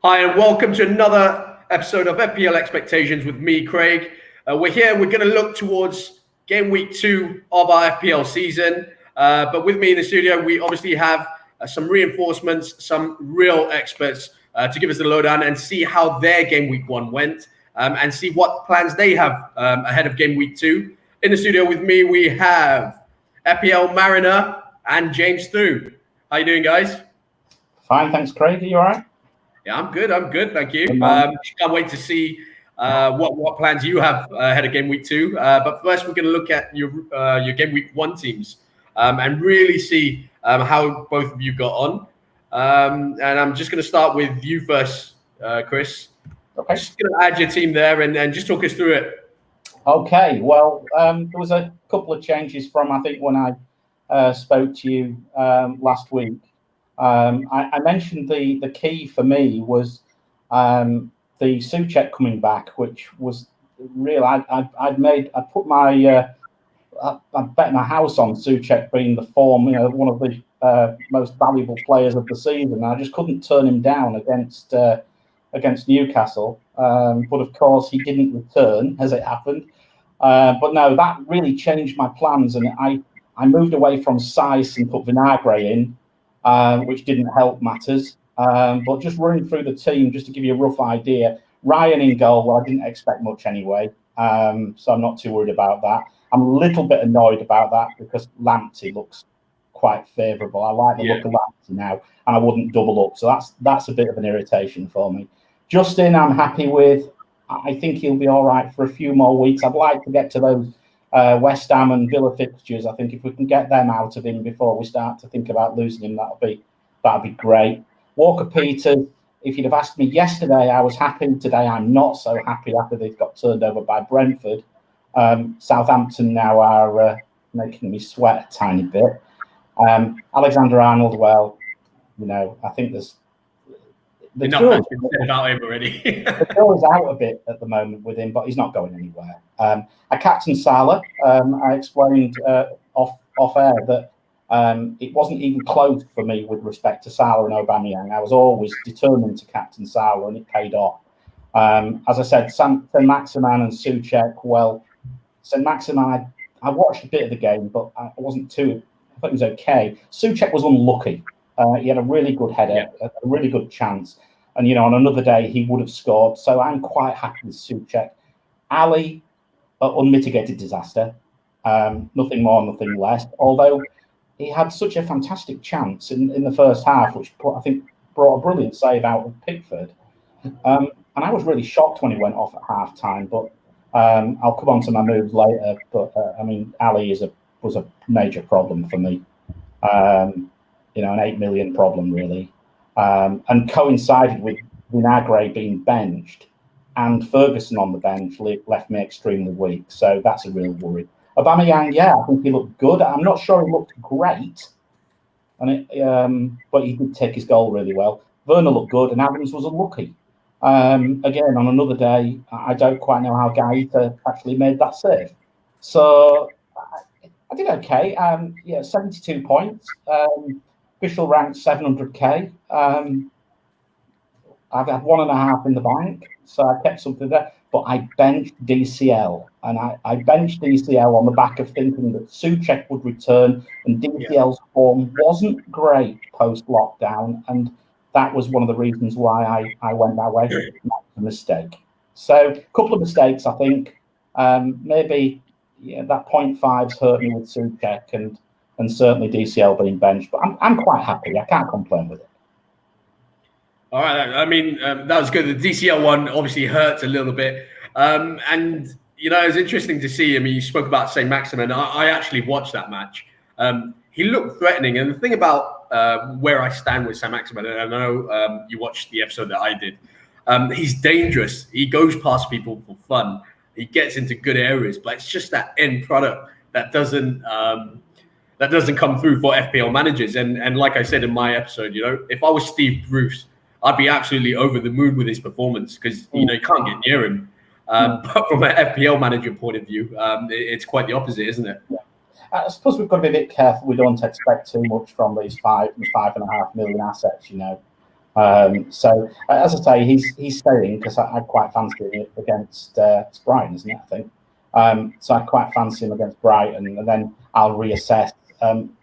Hi, and welcome to another episode of FPL Expectations with me, Craig. We're going to look towards game week 2 of our FPL season. But with me in the studio, we obviously have some reinforcements, some real experts to give us the lowdown and see how their game week 1 went and see what plans they have ahead of game week 2. In the studio with me, we have FPL Mariner and James Thu. How you doing, guys? Fine, thanks, Craig. Are you all right? Yeah, I'm good. Thank you. Can't wait to see what plans you have ahead of game week 2. But first, we're going to look at your game week 1 teams and really see how both of you got on. And I'm just going to start with you first, Chris. Okay. Just going to add your team there and just talk us through it. Okay. Well, there was a couple of changes from, I think, when I spoke to you last week. I mentioned the key for me was the Souček coming back, which was real. I bet my house on Souček being the form, one of the most valuable players of the season. I just couldn't turn him down against Newcastle. But of course, he didn't return, as it happened. But no, that really changed my plans, and I moved away from Sice and put Vinagre in. Which didn't help matters. But just running through the team, just to give you a rough idea, Ryan in goal, well, I didn't expect much anyway, so I'm not too worried about that. I'm a little bit annoyed about that because Lamptey looks quite favourable. I like the look of Lamptey now, and I wouldn't double up, so that's a bit of an irritation for me. Justin, I'm happy with. I think he'll be all right for a few more weeks. I'd like to get to those West Ham and Villa fixtures. I think if we can get them out of him before we start to think about losing him, that'd be great. Walker Peters, if you'd have asked me yesterday, I was happy. Today, I'm not so happy after they've got turned over by Brentford. Southampton now are making me sweat a tiny bit. Alexander Arnold, well, I think there's Enough has been said about him already. The goal is out a bit at the moment with him, but he's not going anywhere. I captained Salah. I explained off air that it wasn't even close for me with respect to Salah and Aubameyang. I was always determined to captain Salah, and it paid off. As I said, Saint-Maximin and Souček. Well, Saint-Maximin, I watched a bit of the game, but I thought it was okay. Souček was unlucky. He had a really good header, a really good chance. And, on another day, he would have scored. So I'm quite happy with Souček. Ali, unmitigated disaster. Nothing more, nothing less. Although he had such a fantastic chance in the first half, which I think brought a brilliant save out of Pickford. And I was really shocked when he went off at half-time. But I'll come on to my moves later. But, Ali was a major problem for me. An 8 million problem, really. And coincided with Vinagre being benched and Ferguson on the bench left me extremely weak. So that's a real worry. Aubameyang, I think he looked good. I'm not sure he looked great, but he did take his goal really well. Werner looked good, and Adams was unlucky. Again, on another day, I don't quite know how Gaeta actually made that save. So I did okay. 72 points. Official rank 700k. I've had 1.5 in the bank, so I kept something there. But I benched DCL, and I benched DCL on the back of thinking that Souček would return, and DCL's form wasn't great post-lockdown, and that was one of the reasons why I went that way. That's a mistake. So a couple of mistakes, I think. Maybe that 0.5's hurt me with Souček, and certainly DCL being benched. But I'm quite happy. I can't complain with it. All right. That was good. The DCL one obviously hurts a little bit. And, it's interesting to see. You spoke about Saint-Maximin. I actually watched that match. He looked threatening. And the thing about where I stand with Saint-Maximin, and I know you watched the episode that I did, he's dangerous. He goes past people for fun. He gets into good areas. But it's just that end product that doesn't come through for FPL managers. And like I said in my episode, if I was Steve Bruce, I'd be absolutely over the moon with his performance because, you can't get near him. But from an FPL manager point of view, it's quite the opposite, isn't it? Yeah. I suppose we've got to be a bit careful. We don't expect too much from these 5.5 million assets, So as I say, he's staying because I'd quite fancy him against Brighton, isn't it? I think. So I quite fancy him against Brighton, and then I'll reassess.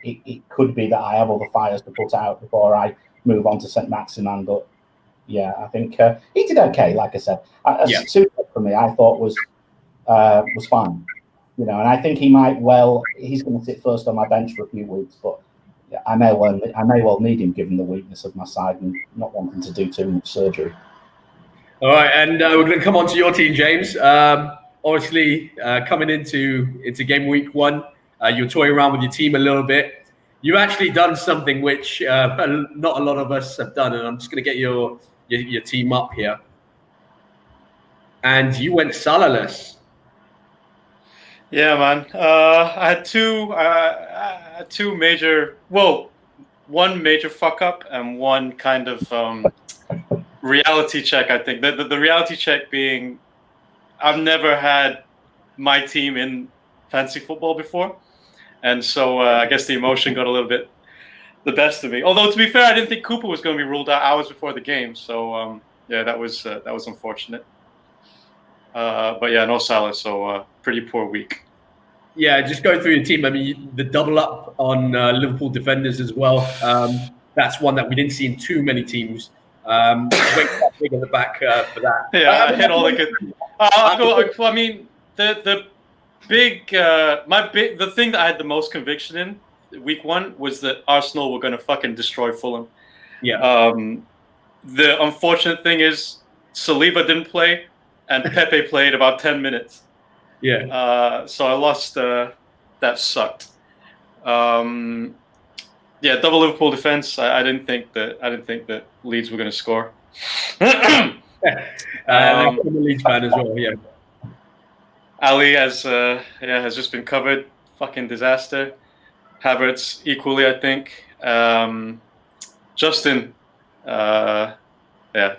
It could be that I have other fires to put out before I move on to St Maximin, but yeah, I think he did okay. Like I said, Super for me, I thought was fine, and I think he's going to sit first on my bench for a few weeks, but I may well need him given the weakness of my side and not wanting to do too much surgery. All right, and we're going to come on to your team, James. Obviously, coming into game week 1, you're toying around with your team a little bit. You've actually done something which not a lot of us have done, and I'm just going to get your team up here. And you went Salahless. Yeah, man. I had two major. Well, one major fuck up and one kind of reality check. I think the reality check being, I've never had my team in fantasy football before, and so I guess the emotion got a little bit the best of me. Although to be fair, I didn't think Cooper was going to be ruled out hours before the game. So yeah, that was unfortunate. But yeah, no Salah, so pretty poor week. Yeah, just going through your team. I mean, the double up on Liverpool defenders as well. That's one that we didn't see in too many teams. Wait big at the back for that. Yeah, I hit all the good. I mean, the thing that I had the most conviction in week 1 was that Arsenal were going to fucking destroy Fulham. Yeah. The unfortunate thing is Saliba didn't play, and Pepe played about 10 minutes. Yeah. So I lost. That sucked. Yeah, double Liverpool defense. I didn't think that Leeds were going to score. I'm a Leeds fan as well. Yeah. Ali has just been covered. Fucking disaster. Havertz equally, I think. Justin.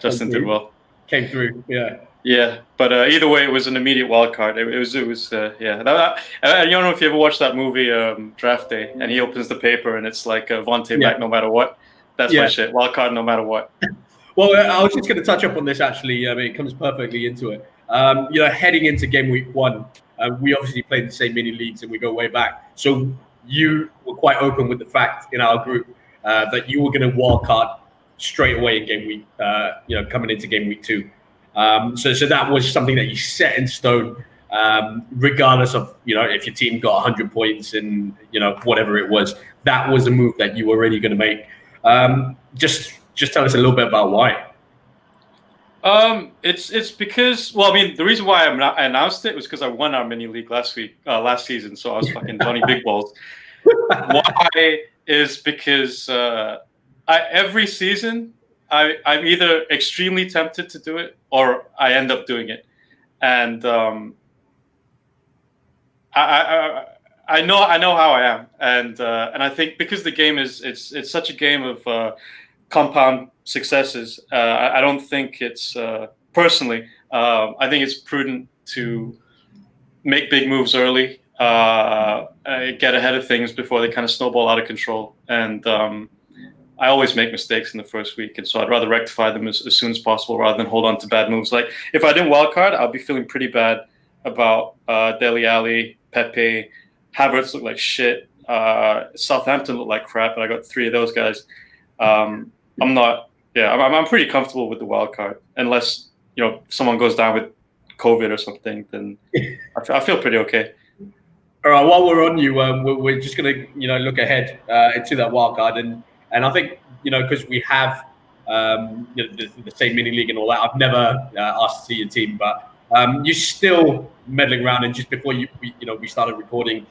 Justin did well. Came through. Yeah. Yeah, but either way, it was an immediate wild card. It was yeah. I don't know if you ever watched that movie Draft Day, and he opens the paper and it's like Vontae back no matter what. That's my shit. Wild card no matter what. Well, I was just going to touch up on this actually. I mean, it comes perfectly into it. Heading into game week 1, we obviously played the same mini leagues and we go way back. So you were quite open with the fact in our group that you were going to wild card straight away in game week. Coming into game week 2. So that was something that you set in stone, regardless of if your team got 100 points and whatever it was. That was a move that you were already going to make. Just tell us a little bit about why. It's because, well, I mean, the reason why I announced it was because I won our mini league last season, so I was fucking Johnny Big Balls. Why is because every season I'm either extremely tempted to do it or I end up doing it, and I know how I am, and I think because the game it's such a game of compound successes. I don't think it's personally. I think it's prudent to make big moves early, get ahead of things before they kind of snowball out of control. And I always make mistakes in the first week, and so I'd rather rectify them as soon as possible rather than hold on to bad moves. Like if I didn't wildcard, I'd be feeling pretty bad about Dele Alli, Pepe, Havertz looked like shit. Southampton looked like crap, but I got 3 of those guys. I'm pretty comfortable with the wild card, unless someone goes down with COVID or something. Then I feel pretty okay. All right. While we're on you, we're just gonna look ahead into that wild card, and I think because we have the same mini league and all that. I've never asked to see your team, but you're still meddling around. And just before we started recording,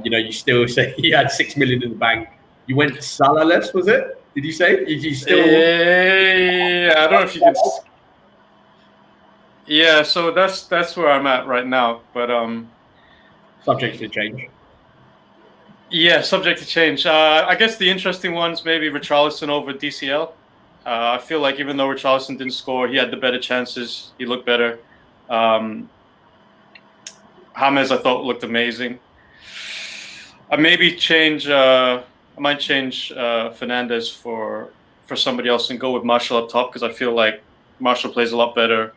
you still say you had 6 million in the bank. You went Salahless, was it? Did you say? You still? Yeah, I don't know if you can. Yeah, so that's where I'm at right now, but subject to change. Yeah, subject to change. I guess the interesting ones maybe Richarlison over DCL. I feel like even though Richarlison didn't score, he had the better chances. He looked better. James, I thought, looked amazing. I might change Fernandez for for somebody else and go with Marshall up top, because I feel like Marshall plays a lot better.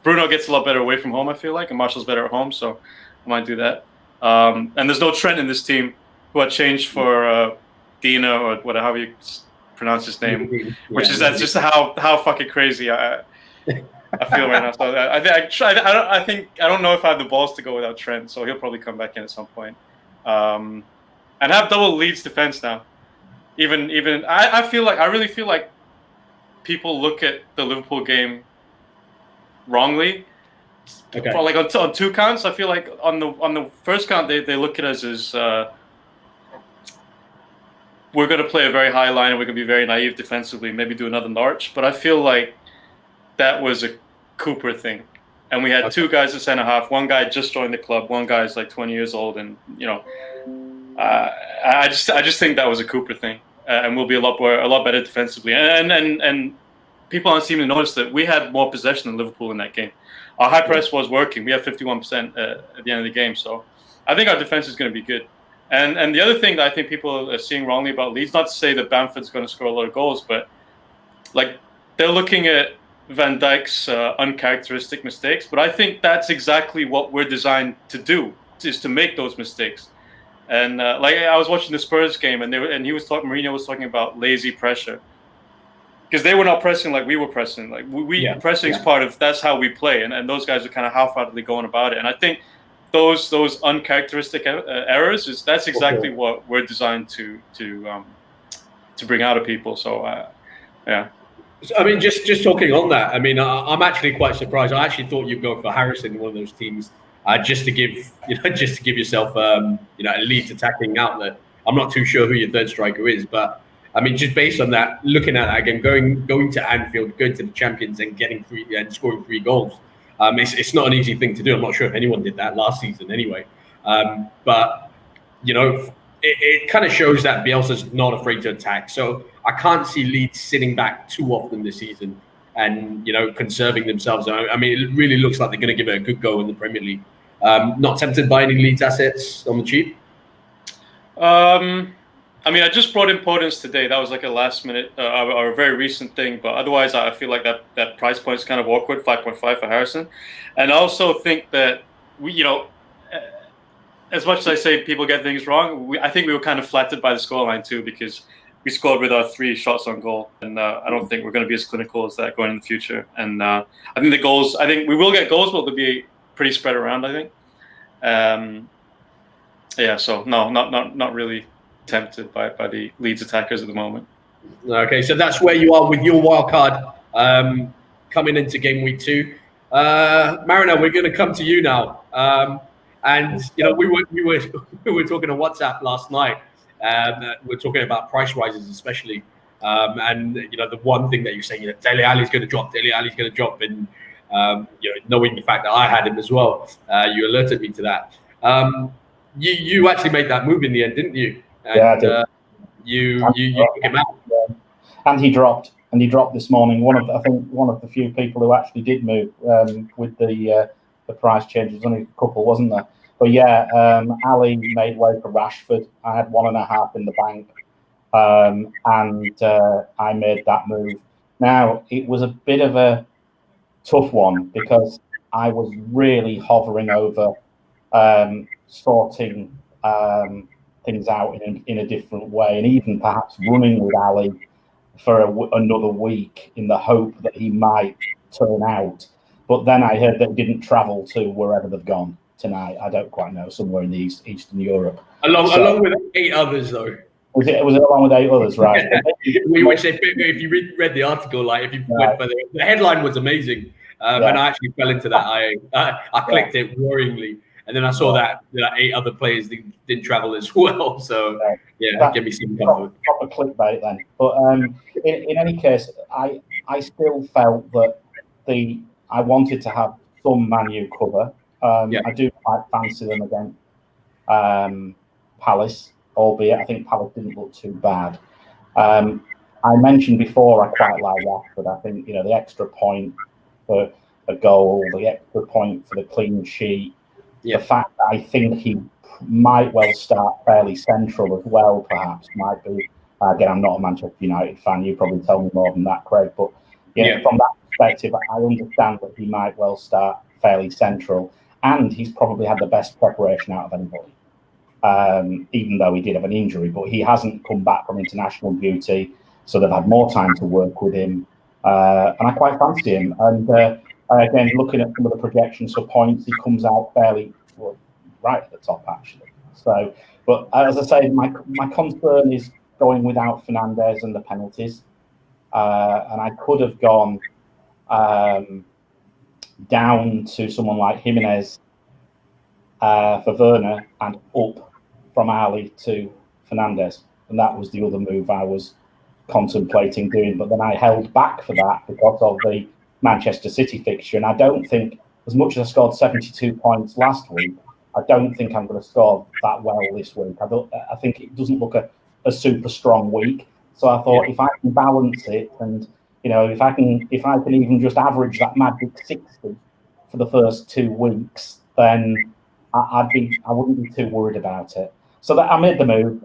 Bruno gets a lot better away from home, I feel like, and Marshall's better at home, so I might do that. And there's no Trent in this team, who had changed for Dina, or whatever, how you pronounce his name, which is that's just how fucking crazy I feel right now. So I don't know if I have the balls to go without Trent, so he'll probably come back in at some point. And have double Leeds defense now. Even I really feel like people look at the Liverpool game wrongly. Okay. For like on two counts, I feel like on the first count they look at us as we're going to play a very high line and we're going to be very naive defensively, maybe do another Norwich. But I feel like that was a Cooper thing, and we had two guys at centre half. One guy just joined the club. One guy's like 20 years old, and I just think that was a Cooper thing, and we'll be a lot better defensively. And people aren't seeming to notice that we had more possession than Liverpool in that game. Our high press was working. We had 51% at the end of the game, so I think our defense is going to be good. And the other thing that I think people are seeing wrongly about Leeds, not to say that Bamford's going to score a lot of goals, but like they're looking at Van Dijk's uncharacteristic mistakes. But I think that's exactly what we're designed to do, is to make those mistakes. And like I was watching the Spurs game, and Mourinho was talking about lazy pressure, because they were not pressing like we were pressing. Like pressing is part of, that's how we play, and those guys are kind of half-heartedly going about it. And I think those uncharacteristic errors that's exactly what we're designed to bring out of people. So yeah. I mean, just talking on that, I mean, I'm actually quite surprised. I actually thought you'd go for Harrison in one of those teams, just to give yourself a Leeds attacking outlet. I'm not too sure who your third striker is, but I mean, just based on that, looking at that again, going to Anfield, going to the Champions, and scoring 3 goals. It's not an easy thing to do. I'm not sure if anyone did that last season anyway. But, it kind of shows that Bielsa's not afraid to attack. So I can't see Leeds sitting back too often this season and, conserving themselves. I mean, it really looks like they're going to give it a good go in the Premier League. Not tempted by any Leeds assets on the cheap? I mean, I just brought in Podence today. That was like a last minute or a very recent thing. But otherwise, I feel like that price point is kind of awkward, 5.5 for Harrison. And I also think that as much as I say people get things wrong, I think we were kind of flattered by the scoreline too, because we scored with our 3 shots on goal. And I don't think we're going to be as clinical as that going in the future. And I think we will get goals, but they'll be pretty spread around, I think. So no, not really tempted by the Leeds attackers at the moment. Okay, so that's where you are with your wild card coming into game week 2. Mariner, we're going to come to you now. And we were talking on WhatsApp last night. We're talking about price rises, especially. And the one thing that you're saying, Dele Alli's going to drop. And knowing the fact that I had him as well, you alerted me to that. You actually made that move in the end, didn't you? And, yeah, I did. You took him out. Yeah. And he dropped this morning. One of the few people who actually did move with the price changes. Only a couple, wasn't there? But yeah, Ali made way for Rashford. I had 1.5 in the bank, and I made that move. Now it was a bit of a tough one because I was really hovering over sorting things out in a different way, and even perhaps running with Ali for another week in the hope that he might turn out. But then I heard that he didn't travel to wherever they've gone tonight. I don't quite know, somewhere in the Eastern Europe. Along with 8 others, though. Was it along with 8 others, right? If you read the article, like if you went for the headline was amazing, and I actually fell into that. I clicked it worryingly. And then I saw that 8 other players didn't travel as well. So, that gave me some comfort. Proper clickbait then. But in any case, I still felt that I wanted to have some Man U cover. I do quite fancy them against Palace, albeit I think Palace didn't look too bad. I mentioned before I quite like Rashford. I think, the extra point for a goal, the extra point for the clean sheet, the fact that I think he might well start fairly central as well, perhaps, might be Again, I'm not a Manchester United fan. You probably tell me more than that, Craig. But yeah, from that perspective, I understand that he might well start fairly central, and he's probably had the best preparation out of anybody. Even though he did have an injury, but he hasn't come back from international duty, so they've had more time to work with him, and I quite fancy him. And again, looking at some of the projections for points, he comes out fairly right at the top, actually. So, but as I say, my concern is going without Fernandes and the penalties, and I could have gone down to someone like Jimenez for Werner and up from Ali to Fernandes, and that was the other move I was contemplating doing, but then I held back for that because of the Manchester City fixture, and I don't think, as much as I scored 72 points last week, I don't think I'm going to score that well this week. I think it doesn't look a super strong week, so I thought if I can balance it, and if I can even just average that magic 60 for the first 2 weeks, then I wouldn't be too worried about it. So that I made the move.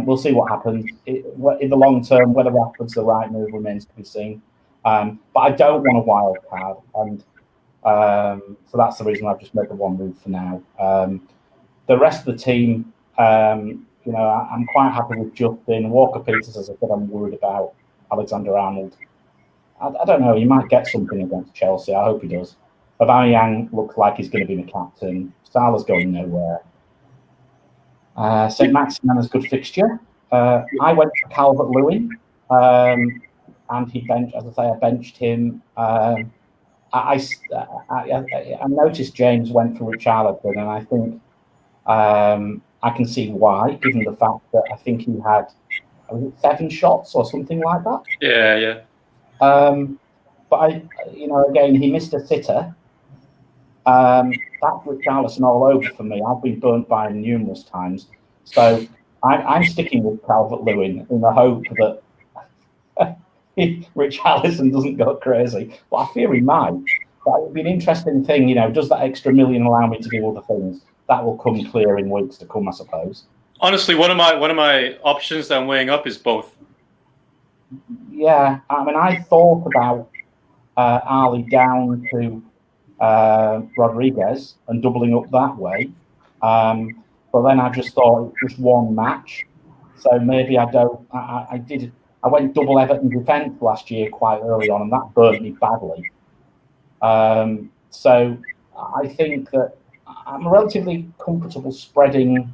We'll see what happens in the long term. Whether Rashford's the right move remains to be seen. But I don't want a wild card, and so that's the reason I've just made the one move for now. The rest of the team, I'm quite happy with Justin. Walker Peters, as I said, I'm worried about Alexander-Arnold. I don't know. He might get something against Chelsea. I hope he does. Aubameyang looks like he's going to be the captain. Salah's going nowhere. St. Maximin has a good fixture. I went for Calvert-Lewin, and he benched. As I say, I benched him. I noticed James went for Richarlison, and I think I can see why, given the fact that I think he had 7 shots or something like that. Yeah. But again, he missed a sitter. That's Richarlison all over for me. I've been burnt by him numerous times. So I'm sticking with Calvert-Lewin in the hope that Richarlison doesn't go crazy. But I fear he might. But it would be an interesting thing, does that extra million allow me to do other things? That will come clear in weeks to come, I suppose. Honestly, one of my options that I'm weighing up is both. Yeah, I mean, I thought about Ali down to Rodriguez and doubling up that way, but then I just thought just one match, so maybe I don't. I went double Everton defence last year quite early on, and that burnt me badly. So I think that I'm relatively comfortable spreading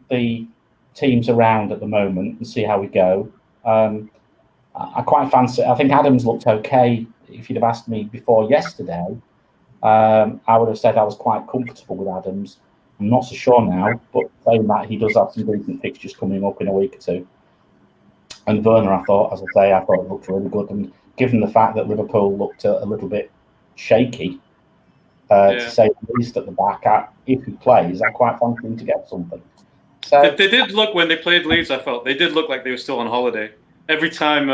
the teams around at the moment and see how we go. I quite fancy. I think Adams looked okay. If you'd have asked me before yesterday, I would have said I was quite comfortable with Adams. I'm not so sure now, but saying that, he does have some decent fixtures coming up in a week or two. And Werner, I thought it looked really good. And given the fact that Liverpool looked a little bit shaky, to say the least at the back, if he plays, I quite fancy him to get something. So they did look, when they played Leeds, I felt they did look like they were still on holiday. Every time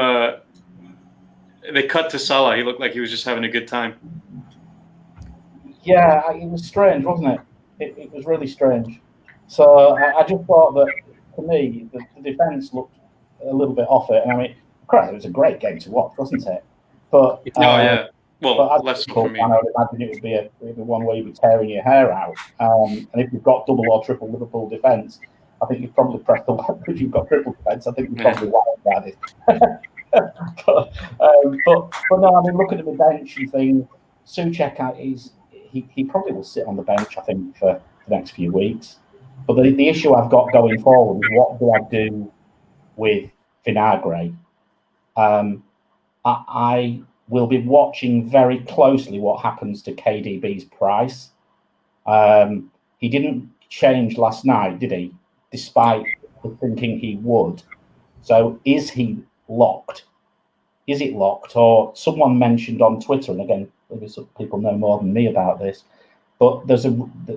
they cut to Salah, he looked like he was just having a good time. Yeah, it was strange, wasn't it? It was really strange. So I just thought that, for me, the defence looked a little bit off it. And I mean, it was a great game to watch, wasn't it? But well, less so for me. I would imagine it would be one where you'd be tearing your hair out. And if you've got double or triple Liverpool defence, I think you've probably pressed the button. If you've got triple defence, I think you're probably wild about it. but no, I mean, looking at the bench and things, Souček he probably will sit on the bench, I think, for the next few weeks. But the issue I've got going forward is, what do I do with Vinagre? I will be watching very closely what happens to KDB's price. He didn't change last night, did he? Despite thinking he would. So is he locked? Is it locked? Or someone mentioned on Twitter, and again, maybe some people know more than me about this, but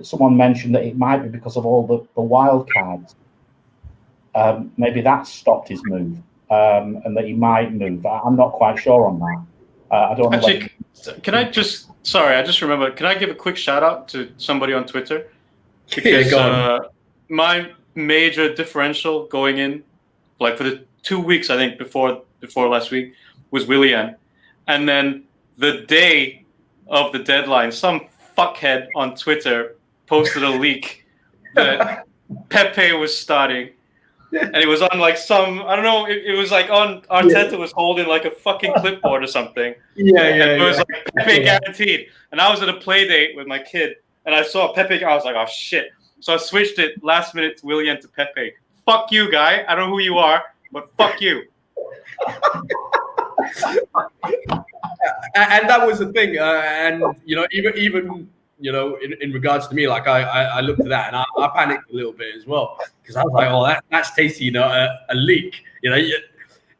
someone mentioned that it might be because of all the wild cards. Maybe that stopped his move, and that he might move. I'm not quite sure on that. I don't know. Actually, I just remember. Can I give a quick shout out to somebody on Twitter? Because my major differential going in, like for the 2 weeks, I think, before last week was Willian, and then the day of the deadline, some fuckhead on Twitter posted a leak that Pepe was starting, and it was on like some, I don't know, it was like on Arteta was holding like a fucking clipboard or something. And it was like Pepe guaranteed. And I was at a play date with my kid, and I saw Pepe. I was like, oh shit! So I switched it last minute to Willian to Pepe. Fuck you, guy. I don't know who you are, but fuck you. And that was the thing. And even in regards to me, like I looked at that and I panicked a little bit as well, because I was like, oh, that's tasty. A leak.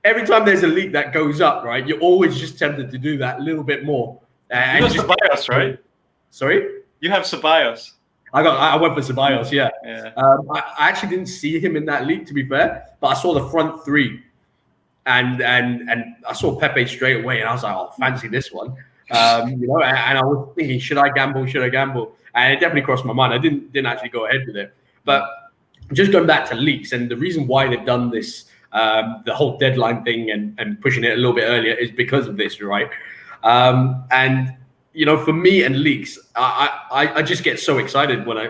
Every time there's a leak that goes up, right, you're always just tempted to do that a little bit more. And you have Ceballos, right? Sorry? You have Ceballos. I went for Ceballos, yeah. I actually didn't see him in that league, to be fair, but I saw the front three, and I saw Pepe straight away, and I was like, oh, fancy this one. And I was thinking, should I gamble? And it definitely crossed my mind. I didn't actually go ahead with it. But just going back to leaks, and the reason why they've done this, the whole deadline thing and pushing it a little bit earlier, is because of this, right? And for me and leaks, I just get so excited when I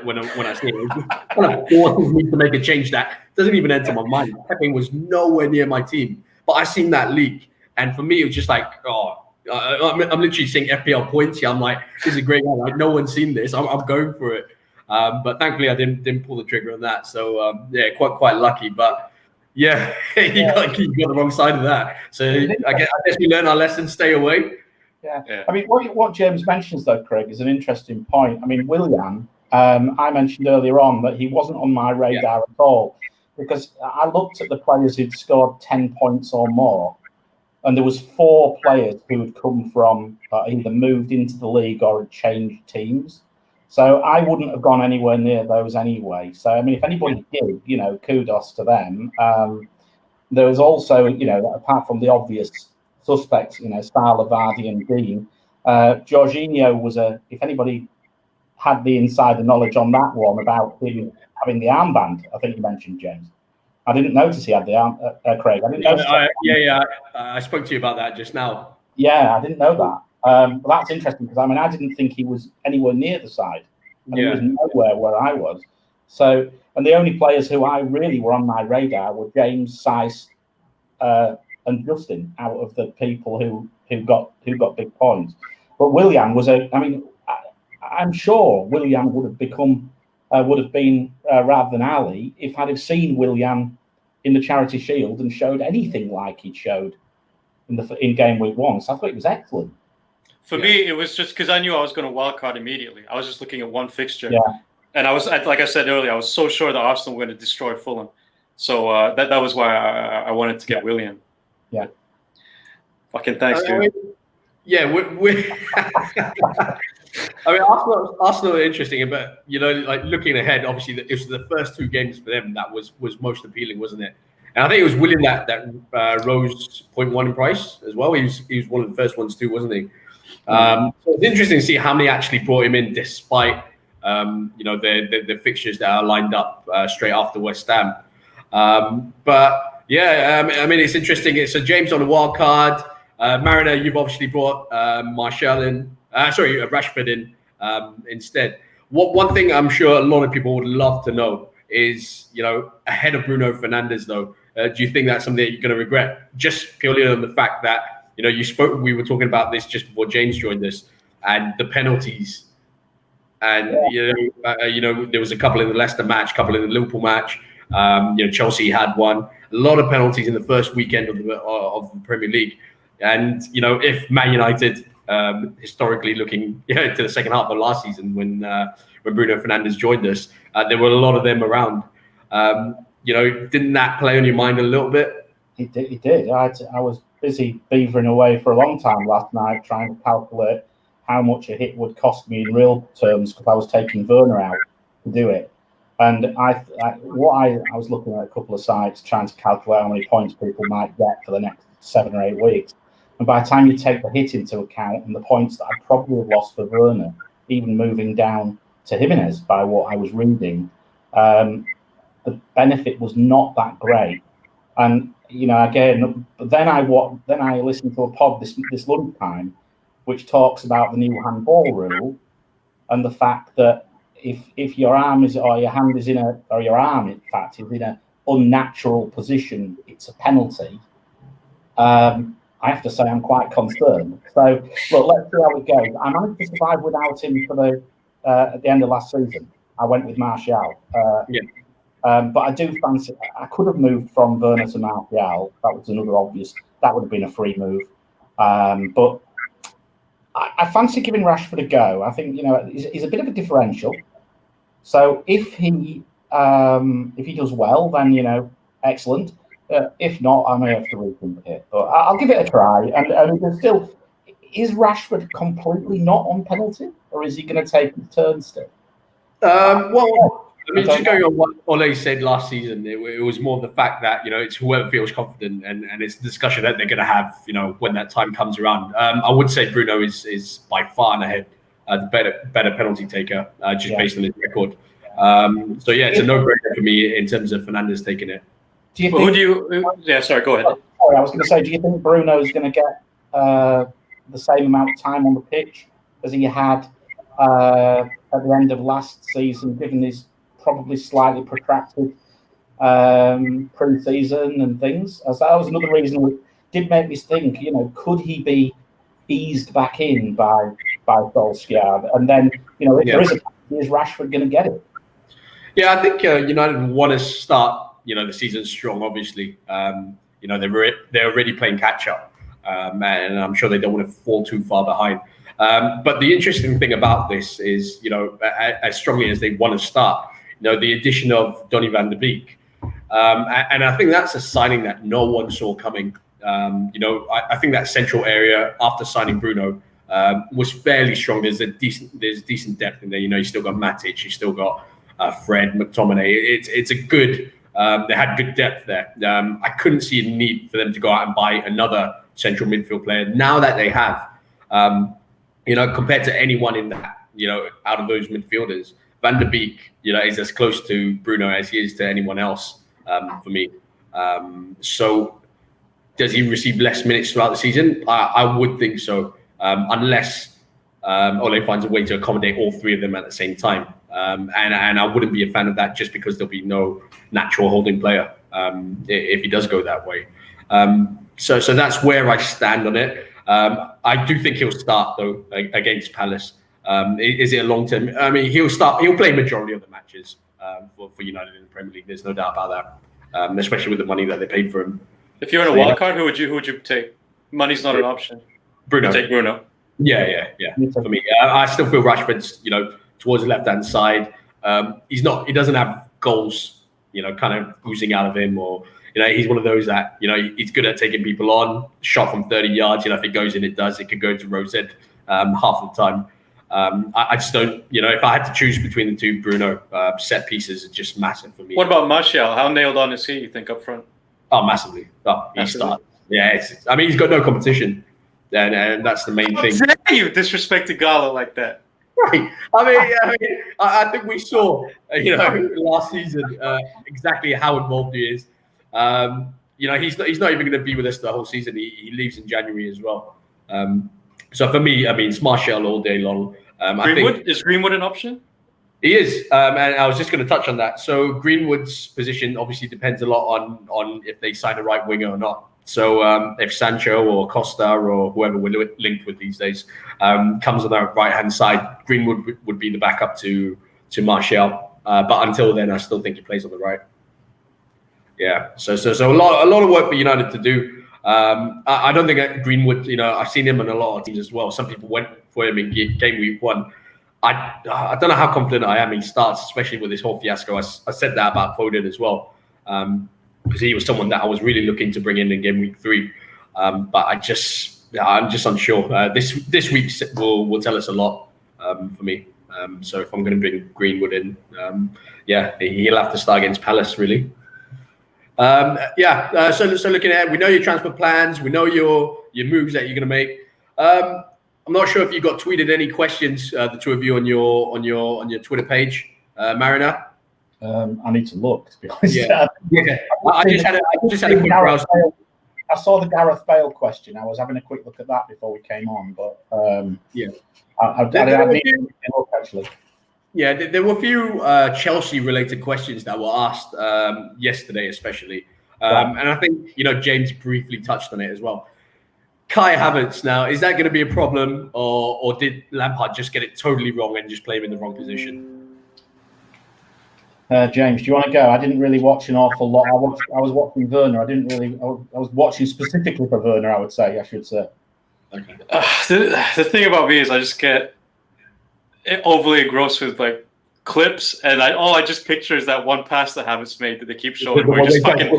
see it. It just kind of forces me to make a change that doesn't even enter my mind. Pepe was nowhere near my team, but I seen that leak, and for me it was just like, oh, I'm literally seeing FPL points here. I'm like, this is a great one. Like, no one's seen this. I'm going for it. But thankfully I didn't pull the trigger on that. So yeah, quite lucky. But yeah, you got the wrong side of that. So I guess we learned our lesson. Stay away. Yeah. I mean, what James mentions, though, Craig, is an interesting point. I mean, Willian, I mentioned earlier on that he wasn't on my radar at all, because I looked at the players who'd scored 10 points or more, and there was 4 players who had come from either moved into the league or had changed teams. So I wouldn't have gone anywhere near those anyway. So, I mean, if anybody did, kudos to them. There was also, apart from the obvious suspects, Salah, Vardy and Dean, Jorginho was if anybody had the insider knowledge on that one about him having the armband, I think you mentioned, James. I didn't notice he had the arm, Craig. I didn't notice. I spoke to you about that just now. Yeah, I didn't know that. Well, that's interesting, because I didn't think he was anywhere near the side. And he was nowhere where I was. So, and the only players who I really were on my radar were James, Sice, and Justin, out of the people who got big points. But Willian was I'm sure Willian would have been rather than Ali if I'd have seen Willian in the Charity Shield and showed anything like he showed in game week 1. So I thought it was excellent. For me, it was just because I knew I was going to wildcard immediately. I was just looking at one fixture. Yeah. And I was, like I said earlier, I was so sure that Arsenal were going to destroy Fulham. So that was why I wanted to get Willian. Yeah. Fucking thanks, dude. We Arsenal are interesting, but like looking ahead, obviously it was the first 2 games for them that was most appealing, wasn't it? And I think it was Willian that rose 0.1 in price as well. He was one of the first ones too, wasn't he? So it's interesting to see how many actually brought him in, despite the fixtures that are lined up straight after West Ham. But yeah, it's interesting. It's James on a wild card. Mariner, you've obviously brought Rashford in instead. One thing I'm sure a lot of people would love to know is, ahead of Bruno Fernandes, though, do you think that's something that you're going to regret? Just purely on the fact that, we were talking about this just before James joined us, and the penalties. And, there was a couple in the Leicester match, a couple in the Liverpool match. Chelsea had one. A lot of penalties in the first weekend of the Premier League. And, if Man United, historically looking to the second half of last season when Bruno Fernandes joined us, there were a lot of them around. Didn't that play on your mind a little bit? It did. I was busy beavering away for a long time last night trying to calculate how much a hit would cost me in real terms, because I was taking Werner out to do it. And I was looking at a couple of sites trying to calculate how many points people might get for the next 7 or 8 weeks. And by the time you take the hit into account and the points that I probably have lost for Werner, even moving down to Jimenez by what I was reading, the benefit was not that great. And again, but then I listened to a pod this lunchtime, which talks about the new handball rule and the fact that if your arm is or your hand is or your arm in fact is in an unnatural position, it's a penalty. I have to say I'm quite concerned. So look, let's see how it goes. I managed to survive without him for at the end of last season. I went with Martial. But I do fancy. I could have moved from Werner to Martial. That was another obvious. That would have been a free move. But I fancy giving Rashford a go. I think he's a bit of a differential. So if he does well, then excellent. If not, I may have to rethink it. But I'll give it a try. And there's still, is Rashford completely not on penalty, or is he going to take his turn still? Well, I mean, just going on what Ole said last season, it was more the fact that it's whoever feels confident, and it's the discussion that they're going to have, when that time comes around. I would say Bruno is by far and ahead the better penalty taker, just based on his record. So yeah, it's a no-brainer for me in terms of Fernandes taking it. Do you think, yeah, sorry, go ahead. Sorry, I was going to say, do you think Bruno is going to get the same amount of time on the pitch as he had at the end of last season, given his probably slightly protracted pre-season and things? As that was another reason which did make me think, could he be eased back in by Solskjaer? And then, if there is is Rashford going to get it? Yeah, I think United want to start the season strong. Obviously, they're already playing catch up, and I'm sure they don't want to fall too far behind. But the interesting thing about this is, as strongly as they want to start, the addition of Donny van de Beek, and I think that's a signing that no one saw coming. I think that central area after signing Bruno was fairly strong. There's decent depth in there. You still got Matic, you still got Fred, McTominay. It's a good. They had good depth there. I couldn't see a need for them to go out and buy another central midfield player. Now that they have, compared to anyone in that, out of those midfielders, Van de Beek, is as close to Bruno as he is to anyone else for me. So does he receive less minutes throughout the season? I would think so, unless Ole finds a way to accommodate all three of them at the same time. And I wouldn't be a fan of that just because there'll be no natural holding player if he does go that way. So that's where I stand on it. I do think he'll start though against Palace. Is it a long term? I mean, he'll play majority of the matches for United in the Premier League. There's no doubt about that, especially with the money that they paid for him. If you're in a wild card, who would you take? Money's not an option. Bruno. You take Bruno. Yeah. For me, I still feel Rashford's towards the left hand side. He doesn't have goals, kind of oozing out of him, or he's one of those that he's good at taking people on. Shot from 30 yards, if it goes in, it does. It could go to Rosette half of the time. I just don't, if I had to choose between the two, Bruno, set pieces are just massive for me. What about Martial? How nailed on is he, you think, up front? Oh, massively. Oh, he starts. Yeah, he's got no competition, and that's the main thing. How dare you disrespect Igalo like that? Right. I think we saw, last season exactly how involved he is. He's not even going to be with us the whole season. He leaves in January as well. So for me, it's Martial all day long. Is Greenwood an option? He is, and I was just going to touch on that. So Greenwood's position obviously depends a lot on if they sign a right winger or not. So if Sancho or Costa or whoever we're linked with these days comes on the right-hand side, Greenwood would be the backup to Martial. But until then, I still think he plays on the right. Yeah. So a lot of work for United to do. I don't think Greenwood. I've seen him on a lot of teams as well. Some people went for him in game week 1. I don't know how confident I am he starts, especially with this whole fiasco. I said that about Foden as well. Because he was someone that I was really looking to bring in game week 3, but I'm just unsure. This week will tell us a lot for me. So if I'm going to bring Greenwood in, he'll have to start against Palace really. So looking at it, we know your transfer plans, we know your moves that you're going to make. I'm not sure if you got tweeted any questions, the two of you on your Twitter page, Marina. I need to look, to be honest. Yeah. I just had a quick browse. I saw the Gareth Bale question. I was having a quick look at that before we came on, but I need to look actually. Yeah, there were a few Chelsea-related questions that were asked yesterday, especially, and I think James briefly touched on it as well. Kai Havertz, now, is that going to be a problem, or did Lampard just get it totally wrong and just play him in the wrong position? James, do you want to go? I didn't really watch an awful lot. I was watching Werner. I was watching specifically for Werner, I should say. Okay. The thing about me is I just get overly engrossed with like clips, and all I just picture is that one pass that Havertz made that they keep showing where he just fucking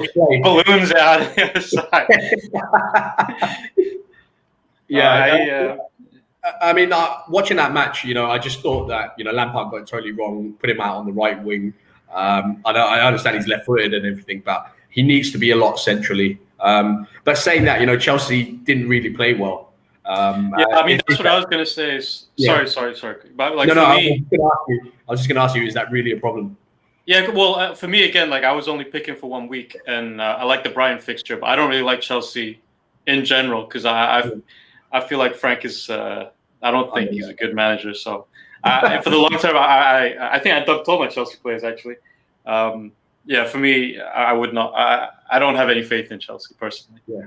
balloons out on the other side. I mean, watching that match, I just thought that Lampard got it totally wrong, put him out on the right wing. I understand he's left-footed and everything, but he needs to be a lot centrally. But saying that, Chelsea didn't really play well. I mean, that's what I was going to say. Sorry. But like, I was just going to ask you, is that really a problem? Yeah, well, for me, again, like I was only picking for 1 week, and I like the Brighton fixture, but I don't really like Chelsea in general because I feel like Frank is. I don't think he's a good manager. So for the long term, I think I dubbed all my Chelsea players actually. For me, I would not. I don't have any faith in Chelsea personally. Yeah.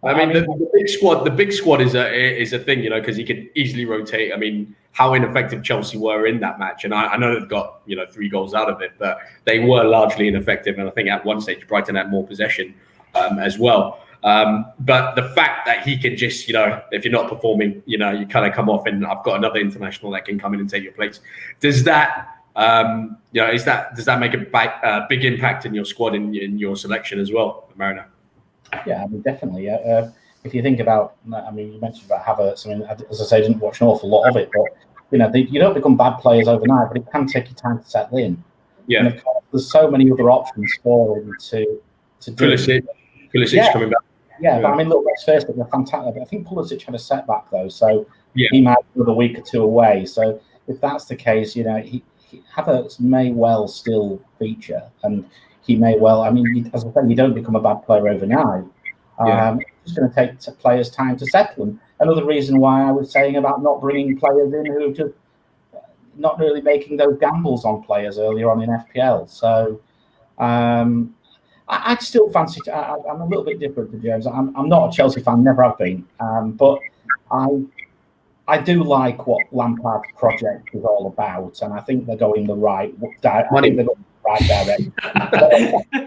I mean, the big squad is a thing, because he could easily rotate. I mean, how ineffective Chelsea were in that match, and I know they've got 3 goals out of it, but they were largely ineffective. And I think at one stage Brighton had more possession as well. But the fact that he can just, if you're not performing, you kind of come off, and I've got another international that can come in and take your place. Does that, does that make a big impact in your squad, in your selection as well, Mariner? Yeah, I mean, definitely. If you think about, I mean, you mentioned about Havertz. I mean, as I say, I didn't watch an awful lot of it, but you don't become bad players overnight, but it can take you time to settle in. Yeah. And of course, there's so many other options for him to do. Pulisic coming back. Yeah, but I mean, look, let's face it, they're fantastic. I think Pulisic had a setback though, so he might be another week or 2 away. So if that's the case, Havertz may well still feature, and he may well. I mean, as I said, you don't become a bad player overnight. It's going to take players time to settle. And another reason why I was saying about not bringing players in who just not really making those gambles on players earlier on in FPL. So I'd still fancy. I'm a little bit different to James. I'm not a Chelsea fan, never have been. But I do like what Lampard's project is all about, and I think they're going the right direction.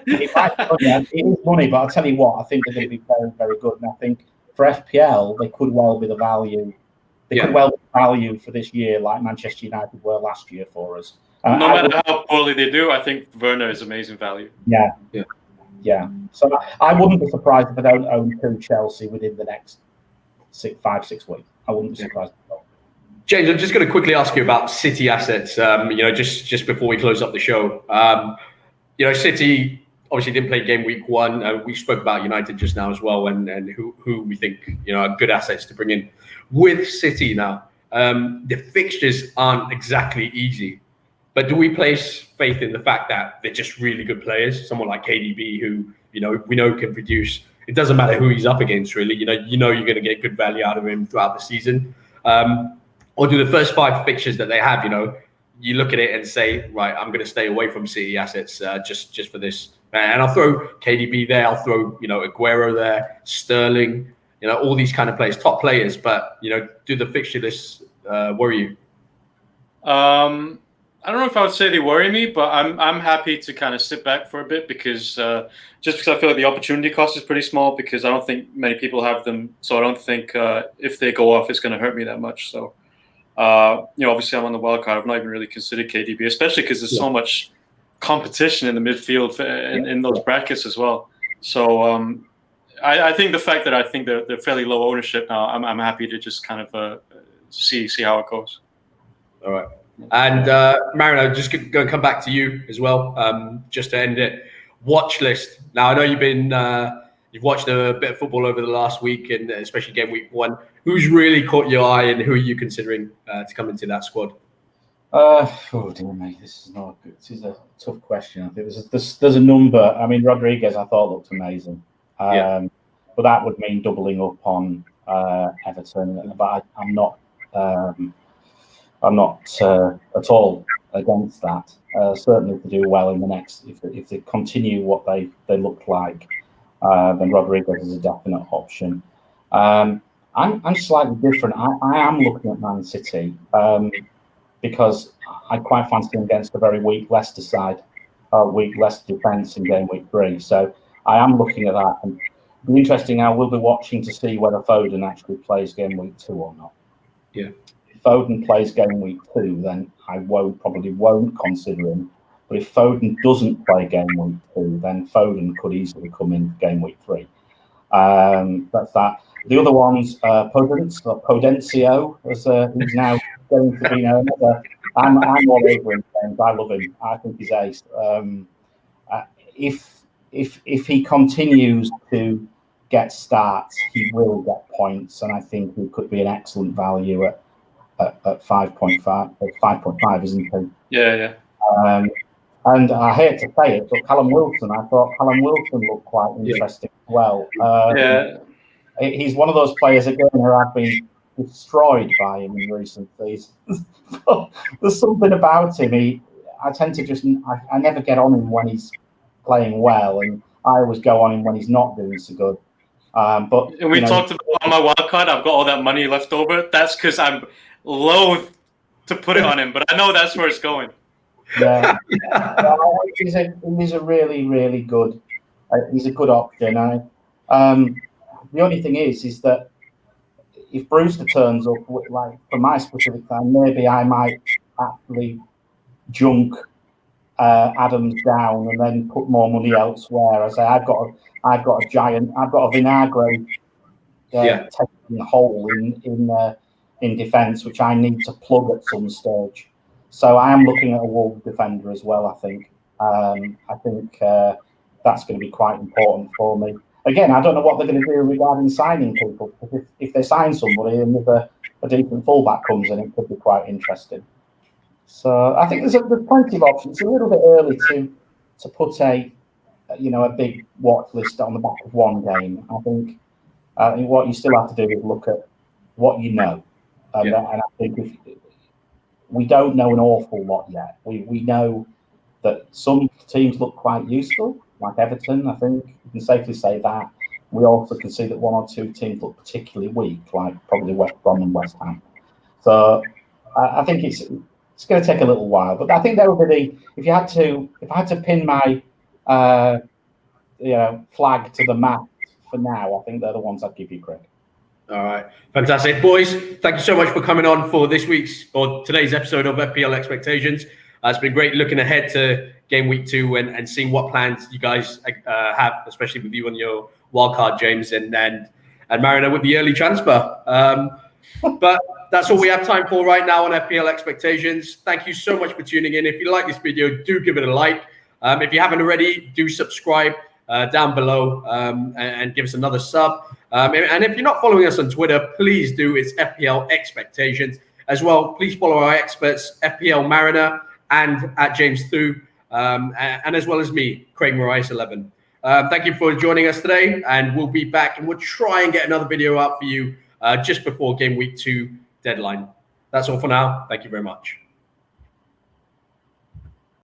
It is money, but I'll tell you what, I think they're going to be very, very good. And I think for FPL, they could well be the value. They could well be value for this year, like Manchester United were last year for us. No matter how poorly they do, I think Werner is amazing value. Yeah. So I wouldn't be surprised if I don't own 2 Chelsea within the next 5-6 weeks. I wouldn't be surprised at all. James, I'm just going to quickly ask you about City assets. Just before we close up the show, City obviously didn't play game week 1. We spoke about United just now as well, and who we think are good assets to bring in. With City now, the fixtures aren't exactly easy, but do we place faith in the fact that they're just really good players? Someone like KDB, who we know can produce. It doesn't matter who he's up against, really. You're going to get good value out of him throughout the season. Or do the first 5 fixtures that they have, you look at it and say, right, I'm going to stay away from City assets just for this. And I'll throw KDB there. I'll throw, Aguero there, Sterling, all these kind of players, top players. But, do the fixture lists worry you? I don't know if I would say they worry me, but I'm happy to kind of sit back for a bit because just because I feel like the opportunity cost is pretty small because I don't think many people have them. So I don't think if they go off, it's going to hurt me that much. So, obviously I'm on the wild card. I've not even really considered KDB, especially because there's so much competition in the midfield in those brackets as well. So I think the fact that I think they're fairly low ownership now, I'm happy to just kind of see how it goes. All right. And Marino, just going to come back to you as well, just to end it. Watch list. Now I know you've watched a bit of football over the last week, and especially game week 1. Who's really caught your eye, and who are you considering to come into that squad? Oh dear me, this is not good. This is a tough question. I think there's a number. I mean, Rodriguez, I thought looked amazing, but that would mean doubling up on Everton. But I'm not at all against that. Certainly, if they do well in the next, if they continue what they look like, then Rodriguez is a definite option. I'm slightly different. I am looking at Man City. Because I quite fancy him against a very weak Leicester side, weak Leicester defence in game week 3. So I am looking at that. And it'll be interesting. I will be watching to see whether Foden actually plays game week 2 or not. Yeah. If Foden plays game week 2, then I probably won't consider him. But if Foden doesn't play game week 2, then Foden could easily come in game week 3. That's that. The other ones, Podencio, as he's now going to be known. I'm all over him, James. I love him. I think he's ace. If he continues to get starts, he will get points, and I think he could be an excellent value at 5.5. 5.5, isn't he? Yeah. And I hate to say it, but Callum Wilson, I thought Callum Wilson looked quite interesting as well. He's one of those players again who I've been destroyed by him in recent seasons. There's something about him. I tend to I never get on him when he's playing well, and I always go on him when he's not doing so good. But we talked about on my wild card. I've got all that money left over. That's because I'm loath to put it on him, but I know that's where it's going. Yeah, he's a really, really good. He's a good option. The only thing is that if Brewster turns up, like for my specific time, maybe I might actually junk Adams down and then put more money elsewhere. I say I've got a Vinagre taking hole in defence, which I need to plug at some stage. So I am looking at a Wolves defender as well. I think that's going to be quite important for me. Again, I don't know what they're going to do regarding signing people. If they sign somebody and if a decent fullback comes in, it could be quite interesting. So I think there's plenty of options. It's a little bit early to put a big watch list on the back of one game. I think what you still have to do is look at what you know, and I think we don't know an awful lot yet. We know that some teams look quite useful, like Everton. I think you can safely say that. We also can see that one or two teams look particularly weak, like probably West Brom and West Ham. So I think it's going to take a little while, but I think that would be if I had to pin my flag to the map for now, I think they're the ones I'd give you, Craig. All right, fantastic, boys. Thank you so much for coming on for this week's or today's episode of FPL Expectations. It's been great looking ahead to game week 2 and seeing what plans you guys have, especially with you on your wildcard, James, and Mariner with the early transfer. But that's all we have time for right now on FPL Expectations. Thank you so much for tuning in. If you like this video, do give it a like. If you haven't already, do subscribe down below and give us another sub. And if you're not following us on Twitter, please do. It's FPL Expectations. As well, please follow our experts, FPL Mariner and at James Thu, and as well as me, Craig Morais 11. Thank you for joining us today, and we'll be back and we'll try and get another video out for you just before game week 2 deadline. That's all for now. Thank you very much.